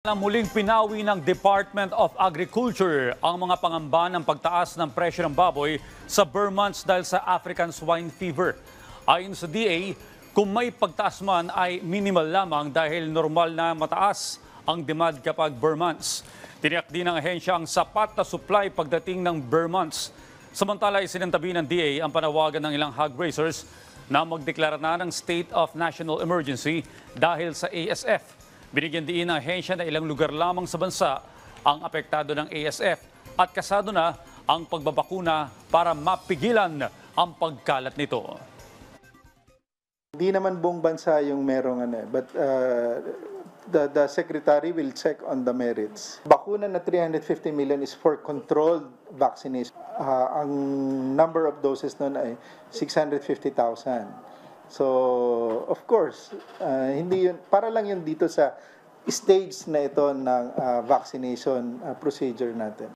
Muling pinawi ng Department of Agriculture ang mga pangamba ng pagtaas ng presyo ng baboy sa Burr months dahil sa African swine fever. Ayon sa DA, kung may pagtaas man ay minimal lamang dahil normal na mataas ang demand kapag Burr months. Tiniyak din ng ahensya ang sapat na supply pagdating ng Burr months. Samantala, isinantabi ng DA ang panawagan ng ilang hog raisers na magdeklara na ng state of national emergency dahil sa ASF. Binigyan din ng ahensya na ilang lugar lamang sa bansa ang apektado ng ASF at kasado na ang pagbabakuna para mapigilan ang pagkalat nito. Hindi naman buong bansa yung merong but the secretary will check on the merits. Bakuna na 350 million is for controlled vaccination. Ang number of doses nun ay 650,000. So, of course, hindi yun, para lang yun dito sa stage na ito ng vaccination procedure natin.